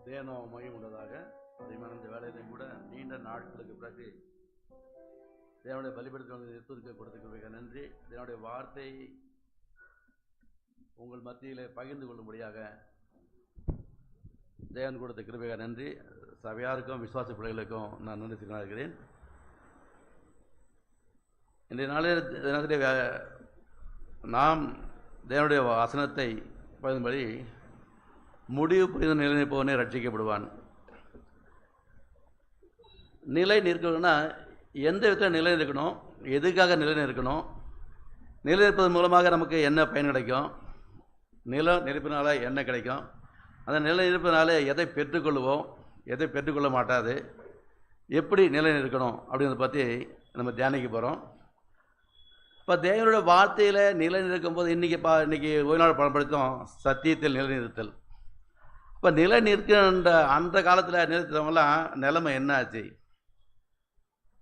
தேவநாமம் மகிமை உண்டதாக. அதிகமான இந்த வேலையிலையும் கூட நீண்ட நாட்களுக்கு பிறகு தேவனுடைய பலிபடுத்தி வந்து நிறுத்திருக்க கொடுத்துக்க நன்றி. தேவனுடைய வார்த்தை உங்கள் மத்தியிலே பகிர்ந்து கொள்ளும்படியாக தேவன் கொடுத்த கிருபையாக நன்றி. சபையாருக்கும் விசுவாச பிள்ளைகளுக்கும் நான் நன்றி இருக்கிறேன். இன்றைய தினத்திலே நாம் தேவனுடைய வசனத்தை பகிரும்படி முடிவு புரிந்த நிலை நிற்பவனே ரட்சிக்கப்படுவான். நிலை நிற்கணும்னா எந்த விதத்தில் நிலை நிற்கணும், எதுக்காக நிலை நிற்கணும், நிலை நிற்பதன் மூலமாக நமக்கு என்ன பயன் கிடைக்கும், நிலை நிற்பதனால என்ன கிடைக்கும், அந்த நிலை நிற்பதனால எதை பெற்றுக்கொள்வோம், எதை பெற்றுக்கொள்ள மாட்டாது, எப்படி நிலை நிற்கணும் அப்படிங்கிறத பற்றி நம்ம தியானிக்க போகிறோம். இப்போ தேவனுடைய வார்த்தையில் நிலை நிற்கும்போது இன்றைக்கி ஓய்நாள் பயன்படுத்தும் சத்தியத்தில் நிலை நிறுத்தல். இப்போ நிலை நிற்கின்ற அந்த காலத்தில் நிறுத்தவங்களாம் நிலைமை என்ன ஆச்சு,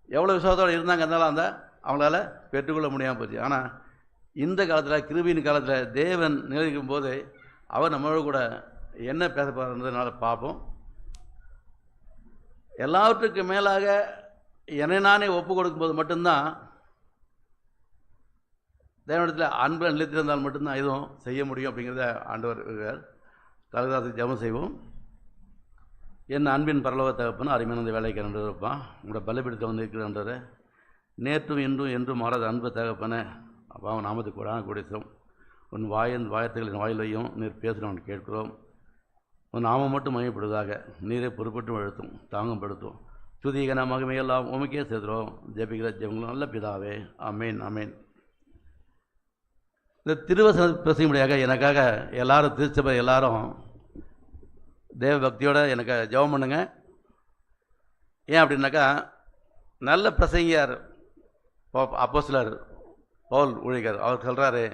எவ்வளோ விசுவாசத்தோடு இருந்தாங்க, இருந்தாலும் அவங்களால பெற்றுக்கொள்ள முடியாமல் போச்சு. ஆனால் இந்த காலத்தில் கிருபியின் காலத்தில் தேவன் நிலைக்கும் போது அவர் நம்மளோட கூட என்ன பேச போகிறதுனால பார்ப்போம். எல்லாவற்றுக்கும் மேலாக என்னை நானே ஒப்பு கொடுக்கும்போது மட்டும்தான் தேவனிடத்தில் அன்பில் நிலைத்திருந்தால் மட்டும்தான் எதுவும் செய்ய முடியும் அப்படிங்கிறத ஆண்டவர் கலதாசுக்கு ஜெபம் செய்வோம். என் அன்பின் பரலோக தகப்பன் அருமையான இந்த வேலைக்கு இருப்பான். உங்களோட பலப்படுத்த வந்து இருக்கிறான்றவர் நேற்றும் இன்றும் என்றும் மாறாத அன்பு தகப்பனை அப்பா அவன் நாமத்துக்கு கூடான கூடியோம். உன் வாயத்துகளின் வாயிலையும் நீர் பேசுகிறவன் கேட்கிறோம். உன் நாமம் மட்டும் மையப்படுவதாக நீரை பொறுப்பட்டும் அழுத்தும் தாங்கப்படுத்தும். துதிகன மகிமையெல்லாம் உமக்கே சேர்த்துறோம். ஜெபிக்கிற ஜெபங்களும் நல்ல பிதாவே. ஆமேன் ஆமேன். இந்த திருவசன பேசும்படியாக எனக்காக எல்லாரும் திருச்சபை எல்லாரும் தேவ பக்தியோடு எனக்கு ஜெபம் பண்ணுங்க. ஏன் அப்படின்னாக்கா நல்ல பிரசங்கியார் அப்போஸ்தலர் பவுல் ஊழியர் அவர் சொல்கிறாரு,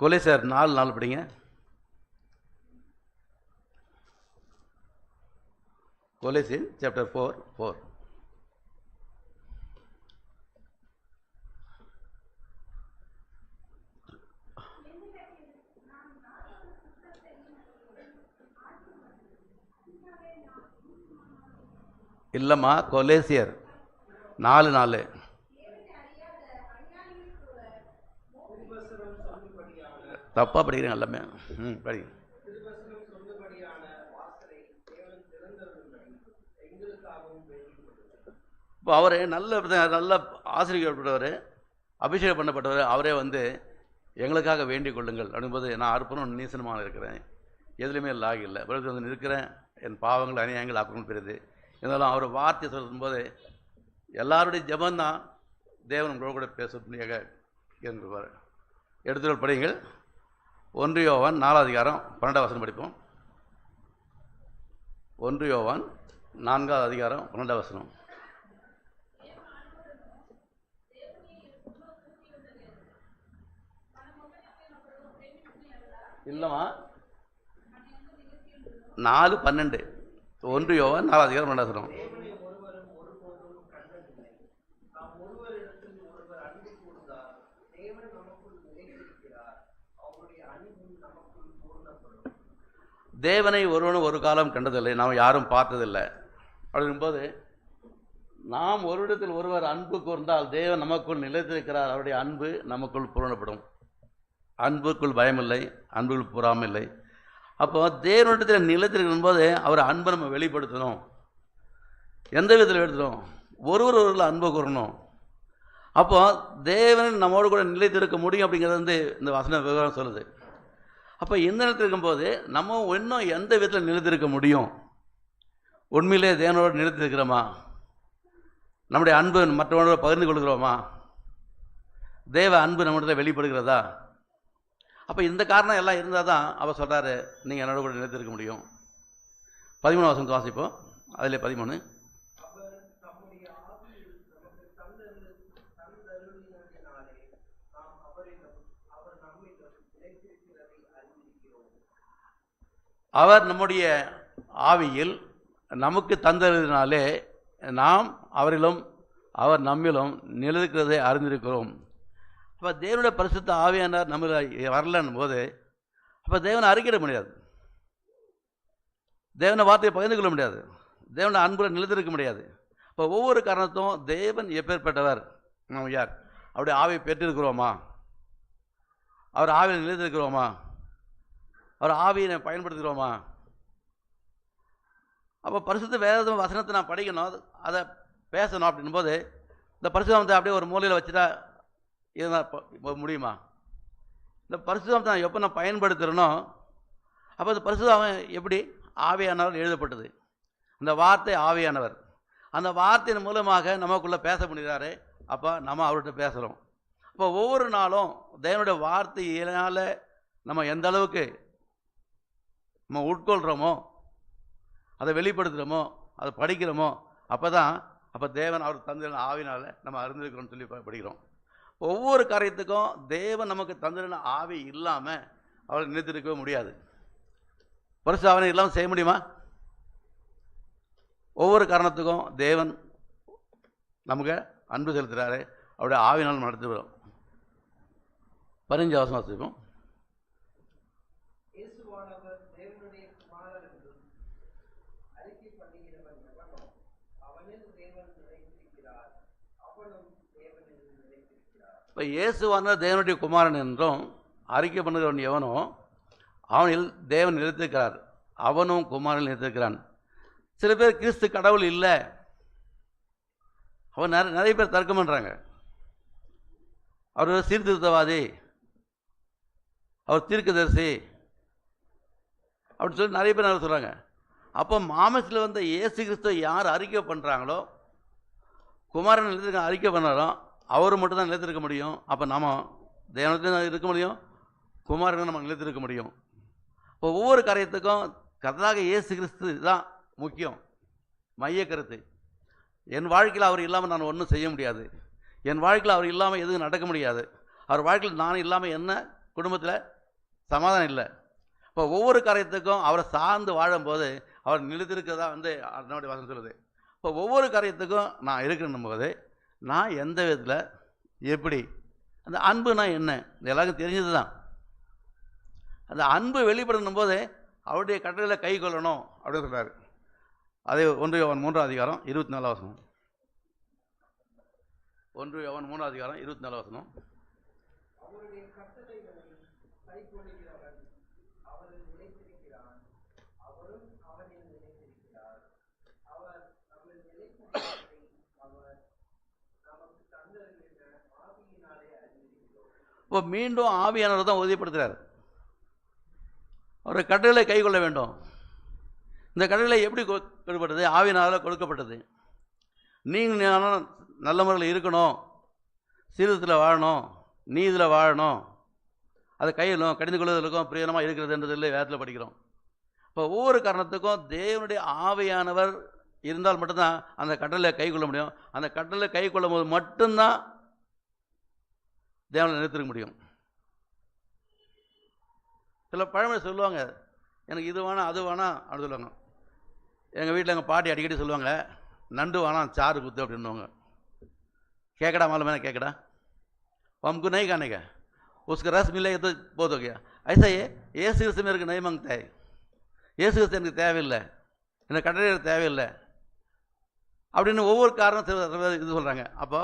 கொலேசியர் 4:4 படிங்க. கொலேசியன் சாப்டர் 4:4. இல்லைம்மா, கொலேசியர் 4:4. தப்பாக படிக்கிறேன் எல்லாமே. படி. இப்போ அவர் நல்ல ஆசிரியப்பட்டவர், அபிஷேகம் பண்ணப்பட்டவர். அவரே வந்து எங்களுக்காக வேண்டிக் கொள்ளுங்கள் அப்படின்போது நான் அர்ப்பணம் நீசனமாக இருக்கிறேன், எதுலையுமே லாக் இல்லை, விளக்கு வந்து இருக்கிறேன், என் பாவங்கள் அநியாயங்கள் ஆக்கணும் பெறுது. இருந்தாலும் அவர் வார்த்தை சொல்லும்போது எல்லாருடைய ஜபந்தான் தேவன் உங்களோட கூட பேசும்படியாக இருப்பார். எடுத்துக்கொள் படிங்கள். 1 யோவான் 4:12 படிப்போம். 1 யோவான் 4:12. இல்லைம்மா, 4:12. 1 யோவான் 4:12. தேவனை ஒருவனும் ஒரு காலம் கண்டதில்லை, நாம் யாரும் பார்த்ததில்லை. அப்படிங்கும்போது நாம் ஒரு இடத்தில் ஒருவர் அன்பு கூர்ந்தால் தேவன் நமக்குள் நிலைத்திருக்கிறார். அவருடைய அன்பு நமக்குள் பூரணப்படும். அன்புக்குள் பயமில்லை, அன்புக்குள் பொறாமில்லை. அப்போ தேவனிடத்தில் நிலைத்திருக்கும் போது அவர் அன்பை நம்ம வெளிப்படுத்தணும். எந்த விதத்தில் வெளிப்படுத்தணும்? ஒருவரில் அன்பை கூறணும். அப்போ தேவன் நம்மோடு கூட நிலைத்திருக்க முடியும் அப்படிங்கிறது வந்து இந்த வசன விவரம் சொல்லுது. அப்போ இந்த நிலத்தில் இருக்கும்போது நம்ம இன்னும் எந்த விதத்தில் நிலைத்திருக்க முடியும்? உண்மையிலே தேவனோடு நிலைத்திருக்கிறோமா? நம்முடைய அன்பு மற்றவனோட பகிர்ந்து கொள்கிறோமா? தேவ அன்பு நம்மிடத்தில் வெளிப்படுகிறதா? அப்போ இந்த காரணம் எல்லாம் இருந்தால் தான் அவர் சொல்கிறாரு, நீங்கள் என்னோட கூட நிலைத்திருக்க முடியும். 13 வாசிப்போம். அதில் 13. அவர் நம்முடைய ஆவியில் நமக்கு தந்ததினாலே நாம் அவரிலும் அவர் நம்மிலும் நிலைக்கிறதை அறிந்திருக்கிறோம். அப்போ தேவனுடைய பரிசுத்த ஆவியானவர் நம்மள வரலன்னும் போது அப்போ தேவனை அறிக்கிட முடியாது. தேவனை வார்த்தையை பகிர்ந்து கொள்ள முடியாது, தேவனை அன்புல நிலைத்திருக்க முடியாது. இப்போ ஒவ்வொரு காரணத்தும் தேவன் எப்பேற்பட்டவர், நம்ம யார், அவருடைய ஆவியை பெற்றிருக்கிறோமா, அவர் ஆவியை நிலைத்திருக்கிறோமா, அவர் ஆவியை பயன்படுத்துகிறோமா? அப்போ பரிசுத்த வேத வசனத்தை நான் படிக்கணும், அதை பேசணும். அப்படின் போது இந்த பரிசுத்தத்தை அப்படியே ஒரு மூலையில் வச்சுட்டா இருந்தால் முடியுமா? இந்த பரிசுத்தத்தை நான் எப்போ நான் பயன்படுத்துகிறேனோ அப்போ அந்த பரிசுத்தம் எப்படி ஆவியானவர் எழுதப்பட்டது, அந்த வார்த்தை ஆவியானவர், அந்த வார்த்தையின் மூலமாக நமக்குள்ளே பேச முடிகிறாரு. அப்போ நம்ம அவர்கிட்ட பேசுகிறோம். அப்போ ஒவ்வொரு நாளும் தேவனுடைய வார்த்தையினால் நம்ம எந்த அளவுக்கு நம்ம உட்கொள்கிறோமோ, அதை வெளிப்படுத்துகிறோமோ, அதை படிக்கிறோமோ, அப்போ தேவன் அவர் தந்திரன ஆவினால் நம்ம அறிந்திருக்கிறோம்னு சொல்லி படிக்கிறோம். ஒவ்வொரு காரியத்துக்கும் தேவன் நமக்கு தந்திரன ஆவி இல்லாமல் அவரை நினைத்திருக்கவே முடியாது. பரிசுத்த ஆவியை இல்லாமல் செய்ய முடியுமா? ஒவ்வொரு காரணத்துக்கும் தேவன் நமக்கு அன்பு செலுத்துகிறாரு, அவருடைய ஆவினால் நடத்துகிறோம். 15 வசனம் வாசிப்போம். இப்போ இயேசுவான தேவனுடைய குமாரன் என்றும் அறிக்கை பண்ணுகிறவன் எவனோ அவனில் தேவன் நிலைத்திருக்கிறார், அவனும் குமாரனில் நிலைத்திருக்கிறான். சில பேர் கிறிஸ்து கடவுள் இல்லை, அவன் நிறைய பேர் தர்க்கம் பண்ணுறாங்க. அவர் சீர்திருத்தவாதி, அவர் தீர்க்கதரிசி அப்படின்னு சொல்லி நிறைய பேர் நிறைய சொல்கிறாங்க. அப்போ மாமசத்தில் வந்த இயேசு கிறிஸ்துவ யார் அறிக்கை பண்ணுறாங்களோ, குமாரன் நிலைத்திருக்க அறிக்கை பண்ணாலும் அவர் மட்டும்தான் நிலைத்திருக்க முடியும். அப்போ நம்ம தேவனத்தில் இருக்க முடியும், குமாரன் நம்ம நிலைத்திருக்க முடியும். இப்போ ஒவ்வொரு காரியத்துக்கும் கர்த்தராக இயேசு கிறிஸ்து தான் முக்கியம், மைய கருத்து. என் வாழ்க்கையில் அவர் இல்லாமல் நான் ஒன்றும் செய்ய முடியாது, என் வாழ்க்கையில் அவர் இல்லாமல் எதுவும் நடக்க முடியாது, அவர் வாழ்க்கையில் நான் இல்லாமல் என்ன குடும்பத்தில் சமாதானம் இல்லை. இப்போ ஒவ்வொரு காரியத்துக்கும் அவரை சார்ந்து வாழும்போது அவர் நிலைத்திருக்கிறதா நம்முடைய வசனம் சொல்லுது. இப்போ ஒவ்வொரு காரியத்துக்கும் நான் இருக்கணும் போது நான் எந்த விதத்தில் எப்படி, அந்த அன்புனா என்ன எல்லாருக்கும் தெரிஞ்சது தான். அந்த அன்பு வெளிப்படணும் போது அவருடைய கட்டளையில கை கொள்ளணும் அப்படின்னு சொல்கிறார். அதே 1 யோவான் 3 அதிகாரம் 24 வசனம். 1 யோவான் 3 அதிகாரம் 24 வசனம். இப்போ மீண்டும் ஆவியானவர் தான் உறுதிப்படுத்துகிறார், அவருடைய கட்டளை கை கொள்ள வேண்டும். இந்த கட்டளை எப்படி கொடுக்கப்பட்டது? ஆவியினால் கொடுக்கப்பட்டது. நீங்கள் நல்ல முறையில் இருக்கணும், சீர்திருத்தத்தில் வாழணும், நீதியில் வாழணும், அதை கையிலும் கடிந்து கொள்வதற்கும் பிரயோஜனமாக இருக்கிறதுன்றதில் வேதத்தில் படிக்கிறோம். இப்போ ஒவ்வொரு காரணத்துக்கும் தேவனுடைய ஆவியானவர் இருந்தால் மட்டும்தான் அந்த கட்டளை கை கொள்ள முடியும். அந்த கட்டளை கை கொள்ளும் போது மட்டும்தான் தேவனை நிறுத்திருக்க முடியும். சில பழமொழி சொல்லுவாங்க, எனக்கு இது வேணாம் அது வேணாம் அப்படின்னு சொல்லுவாங்க. எங்கள் வீட்டில் எங்கள் பாட்டி அடிக்கடி சொல்லுவாங்க, நண்டு வேணாம் சாறு குத்து அப்படின்னுவாங்க. கேக்கடா मालूम है ना केकड़ा, हमको नहीं खाने का, उसका रस मिलेगा तो बहुत हो गया. ऐसा ஏசு கிறிஸ்து मेरे को नहीं मांगता है, ஏசு கிறிஸ்து எனக்கு தேவையில்லை, எனக்கு கட்டளை தேவையில்லை அப்படின்னு ஒவ்வொரு காரணம் இது சொல்கிறாங்க. அப்போ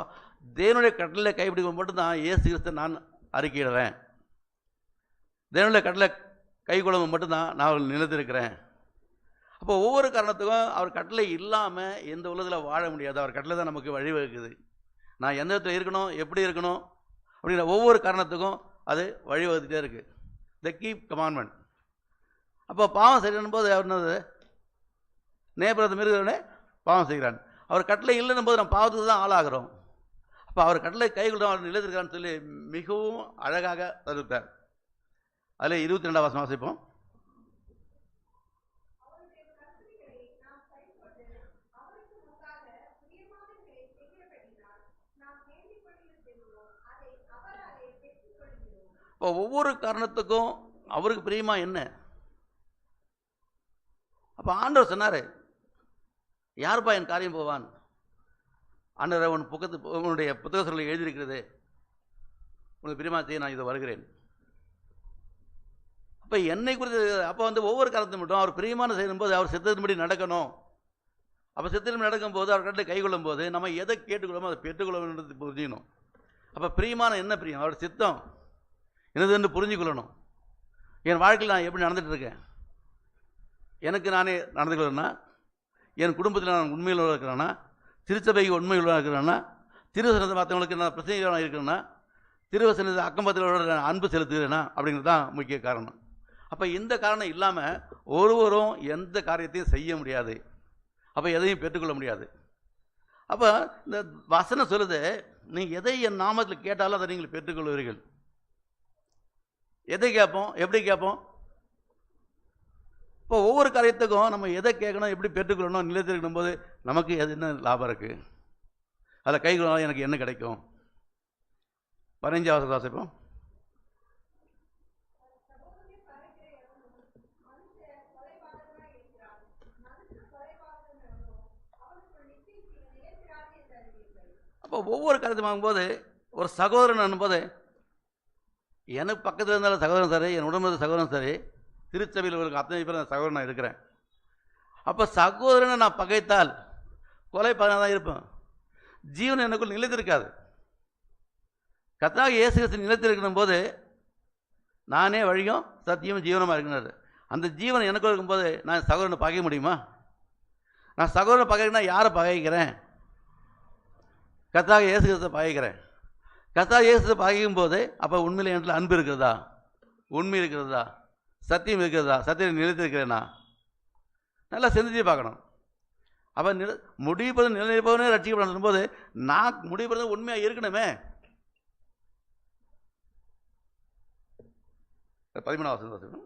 தேவனுடைய கட்டளை கைப்பிடிக்கும் மட்டும்தான் ஏசு கிறிஸ்து நான் அறிக்கையிடுறேன், தேவனுடைய கட்டளை கை கொள்ளும் மட்டும்தான் நான் நிலைத்திருக்கிறேன். அப்போ ஒவ்வொரு காரணத்துக்கும் அவர் கட்டளை இல்லாமல் எந்த உலகத்தில் வாழ முடியாது. அவர் கட்டளை தான் நமக்கு வழிவகுக்குது. நான் எந்த இடத்துல இருக்கணும், எப்படி இருக்கணும் அப்படிங்கிற ஒவ்வொரு காரணத்துக்கும் அது வழிவகுத்துட்டே இருக்குது. த கீப் கமாண்ட்மெண்ட். அப்போ பாவம் செய்யணும் போது அவர் என்னது, நேபுரத்தை மீறுகிறவனே பாவம் செய்கிறான். அவர் கட்டளை இல்லைன்னும் போது நம்ம பாவத்துக்கு தான் ஆளாகிறோம். அப்போ அவர் கட்டளை கைகொள்ளும் அவர் நிலைத்திருக்கிறான்னு சொல்லி மிகவும் அழகாக தருத்தார். அதில் 22 வசனம் வாசிப்போம். இப்போ ஒவ்வொரு காரணத்துக்கும் அவருக்கு பிரியமா என்ன? அப்போ ஆண்டவர் சொன்னார், யாருப்பா என் காரியம் போவான்? ஆண்டவரை உன்னுடைய புத்தக சொல்ல எழுதியிருக்கிறது, உனக்கு பிரியமா செய்ய நான் இதை வருகிறேன். அப்போ என்னை குறித்து அப்போ வந்து ஒவ்வொரு காரணத்தை மட்டும் அவர் பிரியமான செய்யும்போது அவர் சித்தத்தின்படி நடக்கணும். அப்போ சித்தத்தின்படி நடக்கும்போது அவர் கட்டளை கைக்கொள்ளும் போது நம்ம எதை கேட்டுக்கொள்ளுமோ அதை பெற்றுக்கொள்ளணுன்றது புரிஞ்சுக்கணும். அப்போ பிரியமான என்ன பிரியம்? அவரோட சித்தம் என்னதுன்னு புரிஞ்சுக்கொள்ளணும். என் வாழ்க்கையில் நான் எப்படி நடந்துட்டு இருக்கேன், எனக்கு நானே நடந்துக்கிறேன்னா, என் குடும்பத்தில் நான் உண்மையில் இருக்கிறேன்னா, திருச்சபைக்கு உண்மையுள்ளதாக இருக்கிறேன்னா, திருவசனத்தை மற்றவங்களுக்கு நான் பிரச்சனைகளாக இருக்கிறேன்னா, திருவசனத்தை அக்கம்பத்திலோட அன்பு செலுத்துகிறேன்னா அப்படிங்கிறது தான் முக்கிய காரணம். அப்போ இந்த காரணம் இல்லாமல் ஒருவரும் எந்த காரியத்தையும் செய்ய முடியாது. அப்போ எதையும் பெற்றுக்கொள்ள முடியாது. அப்போ இந்த வசனம் சொல்லுது, நீங்கள் எதை என் நாமத்தில் கேட்டாலும் அதை நீங்கள் பெற்றுக்கொள்வீர்கள். எதை கேட்போம், எப்படி கேட்போம்? இப்போ ஒவ்வொரு காரியத்துக்கும் நம்ம எதை கேட்கணும், எப்படி பெற்றுக்கொள்ளணும் நிலைத்திருக்கும் போது நமக்கு எது என்ன லாபம் இருக்குது, அதில் கைகொள்ளாலும் எனக்கு என்ன கிடைக்கும்? 15வது வாசிப்போம். அப்போ ஒவ்வொரு காரியத்தை வாங்கும்போது ஒரு சகோதரன் அனும்போது எனக்கு பக்கத்தில் இருந்தாலும் சகோதரன் சரி, என் உடம்பு சகோதரன் சரி, திருச்சபையில் இருக்க அத்தனை பேர் நான் சகோதரன் நான் இருக்கிறேன். அப்போ சகோதரனை நான் பகைத்தால் கொலை தான் இருப்பேன். ஜீவன் எனக்குள் நிலைத்திருக்காது. கர்த்தராகிய இயேசு கிறிஸ்து நிலைத்திருக்கும் போது நானே வழியும் சத்தியமும் ஜீவனமாக இருக்கிறார். அந்த ஜீவன் எனக்குள் இருக்கும்போது நான் சகோதரனை பகைக்க முடியுமா? நான் சகோதரனை பகைக்கிறேன்னா யாரை பகைக்கிறேன்? கர்த்தராகிய இயேசு கிறிஸ்துவை பகைக்கிறேன். கர்த்தராகிய இயேசுவை பகைக்கும் போது அப்போ உண்மையில் என்கிட்ட அன்பு இருக்கிறதா, உண்மை இருக்கிறதா, சத்தியம் இருக்கிறதா, சத்தியம் நிலைத்திருக்கிறேனா? நல்லா சிந்திச்சு பார்க்கணும். அப்போ முடிவு நிலைப்பவனே ரட்சிக்கப்படும் போது நான் முடிவு உண்மையாக இருக்கணுமே. 13வது வசனம்.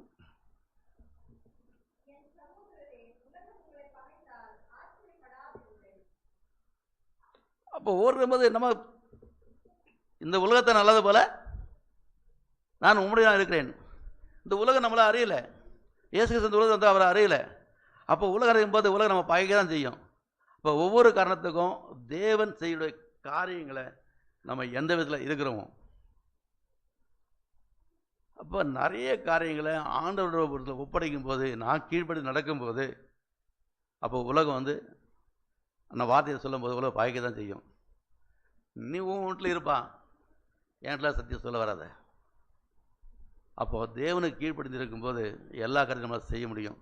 அப்போ ஓடும்போது நம்ம இந்த உலகத்தை நல்லது போல நான் உம்முடைய இருக்கிறேன். இந்த உலகம் நம்மளை அறியல, இயேசு கிறிஸ்து இந்த உலகம் வந்து அவரை அறியல. அப்போ உலகம் அறியும் போது உலகம் நம்ம பகைக்க தான் செய்யும். இப்போ ஒவ்வொரு காரணத்துக்கும் தேவன் செய்ய காரியங்களை நம்ம எந்த விதத்தில் இருக்கிறோமோ, அப்போ நிறைய காரியங்களை ஆண்டவரோட ஒப்படைக்கும் போது நான் கீழ்ப்படி நடக்கும்போது அப்போ உலகம் வந்து அந்த வார்த்தையை சொல்லும் போது உலகம் பகைக்க தான் செய்யும். நீ உன் வீட்டில் இருப்பான், என் வீட்டில் சத்தியம் சொல்ல வராத. அப்போது தேவனுக்கு கீழ்ப்படிந்து இருக்கும்போது எல்லா காரியத்தையும் நம்மளால் செய்ய முடியும்.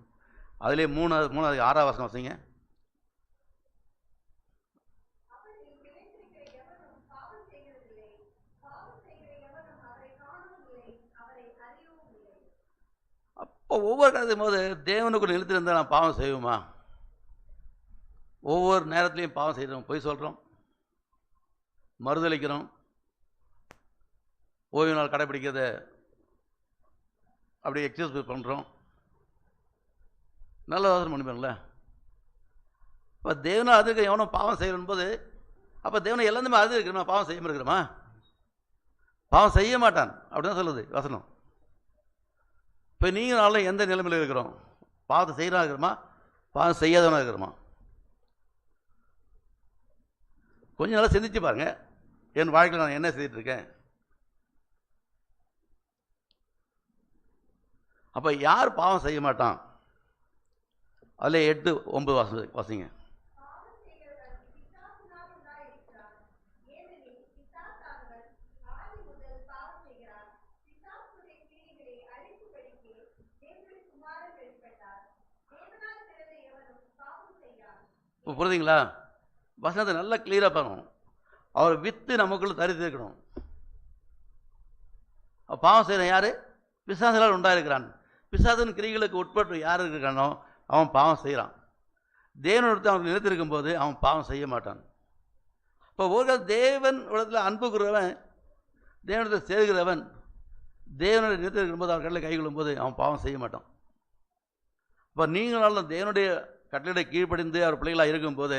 அதிலே 3வது 6வது வசனம் வசிங்க. அப்போ ஒவ்வொரு காரியத்தையும் போது தேவனுக்கு நிலைத்திருந்தால் நான் பாவம் செய்வோமா? ஒவ்வொரு நேரத்துலையும் பாவம் செய்கிறோம், பொய் சொல்கிறோம், மறுதளிக்கிறோம், ஓய்வு நாள் கடைப்பிடிக்கிறத அப்படி எக்ஸசைஸ் பண்ணுறோம், நல்ல யோசனை பண்ணிப்பாங்களே. இப்போ தேவனை அதுக்கு எவனோ பாவம் செய்யணும் போது அப்போ தேவனை எல்லாருமே அது இருக்கிறோமா? பாவம் செய்யாமல் இருக்கிறோமா? பாவம் செய்ய மாட்டான் அப்படின்னு சொல்லுது வசனம். இப்போ நீங்கள் நாளும் எந்த நிலைமையில் இருக்கிறோம்? பாவத்தை செய்யறா இருக்கிறோமா, பாவம் செய்யாதவனா இருக்கிறோமா? கொஞ்ச நாளாக சிந்திச்சு பாருங்க, என் வாழ்க்கையில் நான் என்ன செய்துட்டு இருக்கேன். அப்போ யார் பாவம் செய்ய மாட்டான்? அதில் 8, 9 வாசிங்க. இப்போ புரியுதுங்களா? வசனத்தை நல்லா கிளியராக பார்க்கணும். அவர் வித்து நமக்குள்ள தரித்திருக்கணும். பாவம் செய்யணும் யாரு? பிசாசுகளால் உண்டாயிருக்கிறான். பிசாசின் கிரிகளுக்கு உட்பட்டு யார் இருக்கானோ அவன் பாவம் செய்கிறான். தேவனிடத்தில் அவன் நிலைத்திருக்கும் போது அவன் பாவம் செய்ய மாட்டான். இப்போ ஒரு தேவன் இடத்துல அன்புக்குறவன், தேவனிடத்தில் சேர்கிறவன், தேவனுடைய நிலைத்திருக்கும் போது அவர் கட்டளை கைகொள்ளும் போது அவன் பாவம் செய்ய மாட்டான். இப்போ நீங்களும் தேவனுடைய கட்டளை கீழ்ப்படிந்து அவர் பிள்ளைகளாக இருக்கும்போது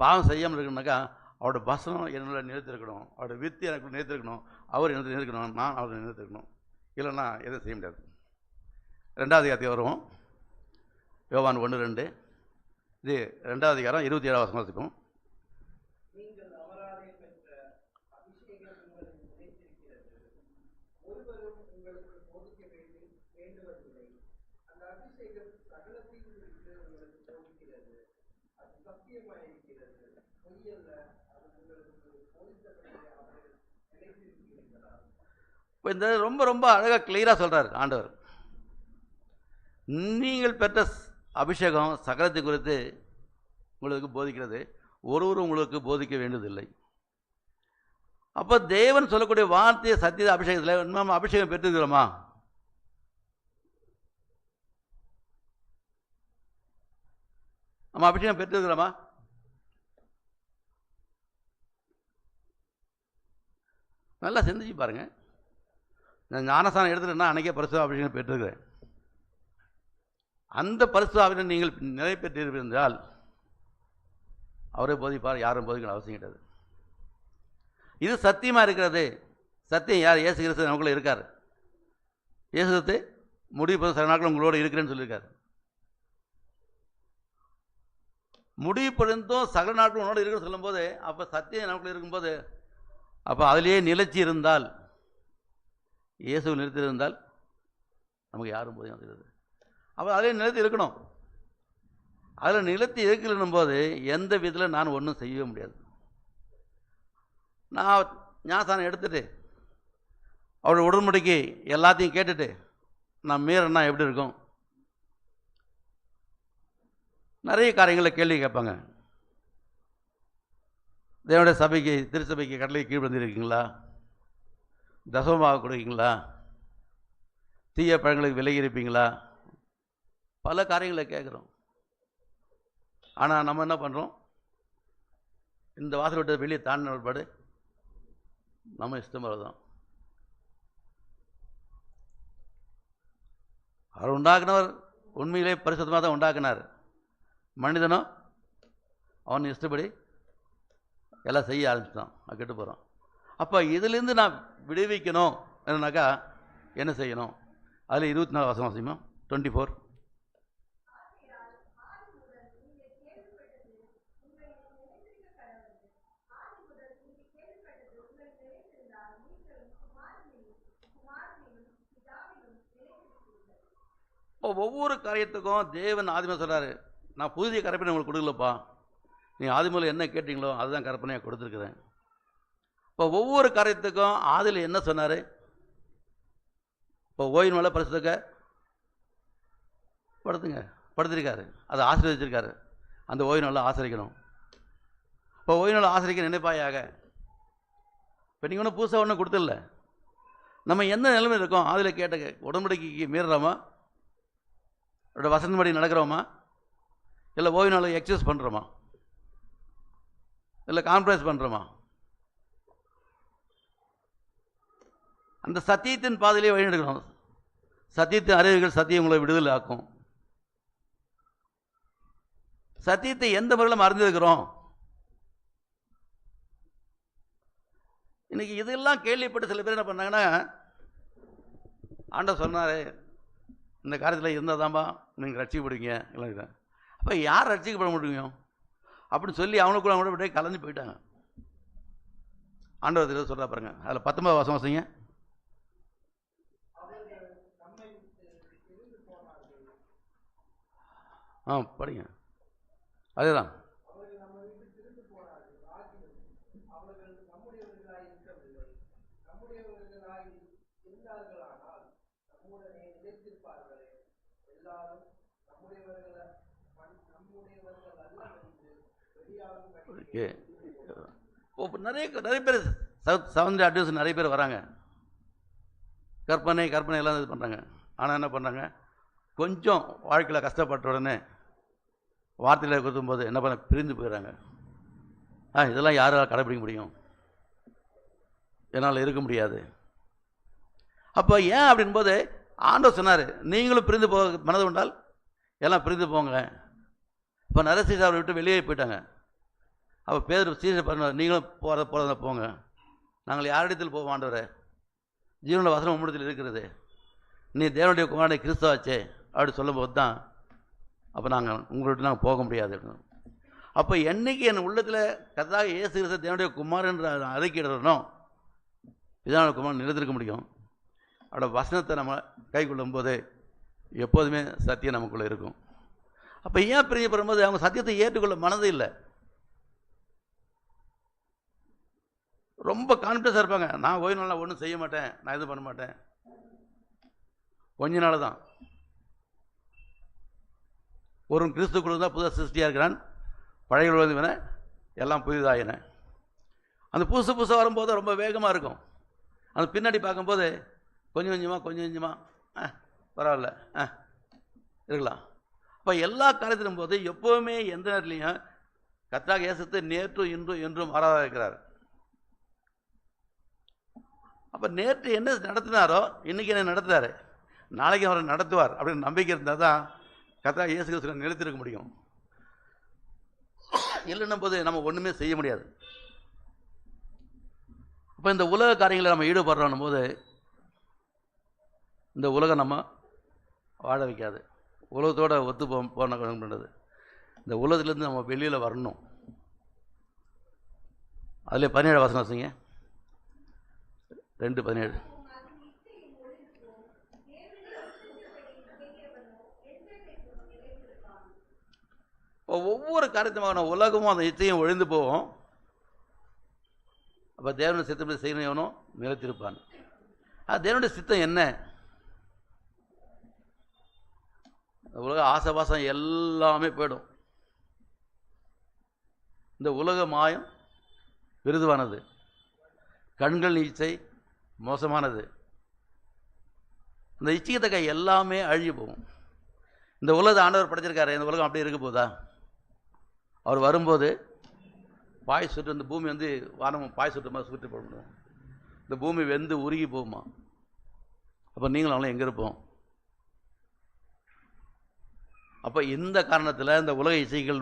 பாவம் செய்யாமல் இருக்கணும்னாக்கா அவரோட வசனம் என்னோட நிலைத்திருக்கணும், அவரோட வித்து எனக்கு நிலைத்திருக்கணும், அவர் எனக்கு நிலைத்திருக்கணும், நான் அவரை நிலைத்திருக்கணும். இல்லைன்னா எதுவும் செய்ய முடியாது. 2வது அதிகாரத்துக்கு வருவோம். யோவான் 1:2. இது 2வது அதிகாரம் 27வது வசனம் வாசிப்போம். இப்போ இந்த ரொம்ப ரொம்ப அழகாக கிளியராக சொல்கிறார் ஆண்டவர். நீங்கள் பெற்ற அபிஷேகம் சகலத்தை குறித்து உங்களுக்கு போதிக்கிறது, ஒருவரும் உங்களுக்கு போதிக்க வேண்டியதில்லை. அப்போ தேவன் சொல்லக்கூடிய வார்த்தையை சத்திய அபிஷேகத்தில் நம்ம அபிஷேகம் பெற்றுக்கிறோமா? நம்ம அபிஷேகம் பெற்றுக்கிறோமா? நல்லா சிந்திச்சு பாருங்க. நான் ஞானஸ்தானம் எடுத்துட்டேன்னா அன்றைக்கே பரிசுத்த அபிஷேகம் பெற்றிருக்கிறேன். அந்த பரிசுத்த அபிஷேகம் நீங்கள் நிலை பெற்றிருந்தால் அவரே போதிப்பார், யாரும் போதிக்கணும் அவசியம் கிடையாது. இது சத்தியமாக இருக்கிறது. சத்தியம் யார்? இயேசு கிறிஸ்து நமக்குள்ளே இருக்கார். இயேசு கிறிஸ்து முடிவு சில நாட்கள் உங்களோட இருக்கிறேன்னு சொல்லியிருக்காரு. முடிவு பொழுதும் சகல நாட்கள் உங்களோட இருக்குன்னு சொல்லும்போது, அப்போ சத்தியம் நமக்குள்ள இருக்கும்போது, அப்போ அதிலேயே நிலைச்சி இருந்தால், இயேசு நிறுத்தியிருந்தால் நமக்கு யாரும் போதும் தெரியாது. அப்போ அதிலே நிலைத்து இருக்கணும். அதில் நிலைத்து இருக்கணும் போது எந்த விதத்தில் நான் ஒன்றும் செய்யவே முடியாது. நான் ஞானஸ்தானம் எடுத்துட்டு அவருடைய உடன்படிக்கை எல்லாத்தையும் கேட்டுட்டு நான் மீறனா எப்படி இருக்கும்? நிறைய காரியங்களை கேள்வி கேட்பாங்க. தேவனுடைய சபைக்கு, திருச்சபைக்கு கடலைக்கு கீழ் வந்துருக்கீங்களா? தசமமாக கொடுக்கீங்களா? தீய பழங்களுக்கு விலகி இருப்பீங்களா? பல காரியங்களை கேட்குறோம். ஆனால் நம்ம என்ன பண்ணுறோம்? இந்த வாசல் விட்டு வெளியே தாண்டின ஒருபாடு நம்ம இஷ்டம் தான். அவர் உண்டாக்குனவர் உண்மையிலே பரிசுத்தமாக தான் உண்டாக்குனார். மனிதனும் அவன் இஷ்டப்படி எல்லாம் செய்ய ஆரம்பிச்சிட்டான், கெட்டு போகிறான். அப்போ இதிலேருந்து நான் விடுவிக்கணும் என்னன்னாக்கா என்ன செய்யணும்? அதில் 24 வசனம் வாசிக்கணும். 24. இப்போ ஒவ்வொரு காரியத்துக்கும் தேவன் ஆதிமா சொல்கிறாரு, நான் புதிய கற்பனை உங்களுக்கு கொடுக்கலப்பா, நீங்கள் ஆதிமூலம் என்ன கேட்டீங்களோ அதுதான் கற்பனையாக கொடுத்துருக்குறேன். இப்போ ஒவ்வொரு காரியத்துக்கும் ஆதில் என்ன சொன்னார்? இப்போ ஓய்வு மேலே பரிசுத்தக்க படுத்திருக்காரு, அதை ஆசீர்வதிச்சிருக்காரு. அந்த ஓய்வு நாளில் ஆசிரிக்கணும். இப்போ ஓய்வு நாள் ஆசிரிக்க நினைப்பாயாக. இப்போ நீங்கள் ஒன்றும் புதுசாக ஒன்றும் கொடுத்துடல. நம்ம எந்த நிலைமை இருக்கோம்? அதில் கேட்ட உடன்படிக்கைக்கு மீறுறோமா? அவரோட வசனப்படி நடக்கிறோமா? இல்லை ஓய்வு நாளை எக்ஸஸ் பண்ணுறோமா? இல்லை காம்ப்ரமைஸ் பண்ணுறோமா? அந்த சத்தியத்தின் பாதையிலே வழி எடுக்கணும். சத்தியத்தின் அறிவுகள் சத்தியம் உங்களை விடுதலை ஆக்கும். சத்தியத்தை எந்த முறையில் நம்ம அறிந்திருக்கிறோம்? இன்னைக்கு இதெல்லாம் கேள்விப்பட்டு சில பேர் என்ன பண்ணாங்கன்னா, ஆண்டவர் சொன்னார் இந்த காரியத்தில் இருந்தால் தான்பா நீங்கள் ரட்சிக்கப்படுவீங்க இல்லை. அப்போ யார் ரட்சிக்கப்பட முடியும் அப்படின்னு சொல்லி அவனுக்குள்ள கூட விட கலந்து போயிட்டாங்க. ஆண்டவர் சொல்கிறா பாருங்க, அதில் 19 வசனம் வாசிங்க. படிங்க. அதேதான். நிறைய பேர் செவன்த் அட்வைஸ் நிறைய பேர் வராங்க, கற்பனை எல்லாம் இது பண்ணுறாங்க. ஆனால் என்ன பண்ணுறாங்க? கொஞ்சம் வாழ்க்கையில் கஷ்டப்பட்ட உடனே வார்த்தையில் கொடுக்கும்போது என்ன பண்ண பிரிந்து போயிடுறாங்க. இதெல்லாம் யாரால் கடைப்பிடிக்க முடியும்? என்னால் இருக்க முடியாது. அப்போ ஏன் அப்படின்போது ஆண்டவர் சொன்னார், நீங்களும் பிரிந்து போக மனது கொண்டால் எல்லாம் பிரிந்து போங்க. இப்போ நரசீசா அவரை விட்டு வெளியே போயிட்டாங்க. அப்போ பேர் சீசர் பண்ண, நீங்களும் போகிறத போங்க, நாங்கள் யாரிடத்தில் போவோம் ஆண்டவரே? ஜீவனோட வசனம் உம்மிடத்தில் இருக்கிறது, நீ தேவனுடைய குமாரனை கிறிஸ்துவாச்சே அப்படி சொல்லும்போது தான் அப்போ உங்கள்கிட்ட நாங்கள் போக முடியாது. அப்போ என்னைக்கு என் உள்ளத்தில் கர்த்தராகிய இயேசு கிறிஸ்து தேவனுடைய குமாரன் அறிக்கையிடணும், இதான் குமாரன் நிலைத்திருக்க முடியும். அவரோட வசனத்தை நம்ம கை கொள்ளும்போது எப்போதுமே சத்தியம் நமக்குள்ளே இருக்கும். அப்போ ஏன் பிரியப்படும்போது அவங்க சத்தியத்தை ஏற்றுக்கொள்ள மனது இல்லை. ரொம்ப கான்ஃபிடன்ஸாக இருப்பாங்க. நான் ஓய்வு நாளில் ஒன்றும் செய்ய மாட்டேன், நான் எதுவும் பண்ண மாட்டேன். கொஞ்ச நாள் தான். ஒரு கிறிஸ்துக்குள்ள தான் புது சிருஷ்டியாக இருக்கிறான், பழைய வின எல்லாம் புதிதாயின. அந்த புதுசு புதுசாக வரும்போது ரொம்ப வேகமாக இருக்கும். அந்த பின்னாடி பார்க்கும்போது கொஞ்சம் கொஞ்சமாக பரவாயில்ல இருக்கலாம். அப்போ எல்லா காரியத்திலும் போது எப்போவுமே எந்த நேரத்துலையும் கர்த்தராகிய இயேசு நேற்றும் இன்றும் என்றும் மாறாத இருக்கிறார். அப்போ நேற்று என்ன நடத்தினாரோ இன்னைக்கு என்ன நடத்துறாரு, நாளைக்கு அவரை நடத்துவார் அப்படின்னு நம்பிக்கை இருந்தால் தான் கர்த்தராகிய இயேசு கிறிஸ்துவை நிலைத்திருக்க முடியும். இல்லைன்னும் போது நம்ம ஒன்றுமே செய்ய முடியாது. இப்போ இந்த உலக காரியங்களை நம்ம ஈடுபடுறோம் போது இந்த உலகம் நம்ம வாழ வைக்காது. உலகத்தோடு ஒத்து போனது. இந்த உலகத்துலேருந்து நம்ம வெளியில் வரணும். அதில் 17 வசனம் வச்சுங்க, 2:17. ஒவ்வொரு காரியத்துமான உலகமும் அந்த இச்சையும் ஒழிந்து போவோம். அப்போ தேவனுடைய சித்தத்தை செய்யணும் நிலைத்திருப்பான். தேவனுடைய சித்தம் என்ன? உலக ஆசபாசம் எல்லாமே போயிடும். இந்த உலக மாயம் விருதுவானது, கண்கள் இச்சை மோசமானது. இந்த இச்சையத்தக்க எல்லாமே அழிஞ்சு போகும். இந்த உலகத்தை ஆண்டவர் படைச்சிருக்காரு, இந்த உலகம் அப்படியே இருக்க போதா? அவர் வரும்போது பாய் சுட்டு, இந்த பூமி வந்து வானம் பாய் சுட்டு மாதிரி சுற்றி போடணும். இந்த பூமி வெந்து உருகி போகுமா? அப்போ நீங்களும் அவங்களும் எங்கே இருப்போம்? அப்போ இந்த காரணத்தில் இந்த உலக இசைகள்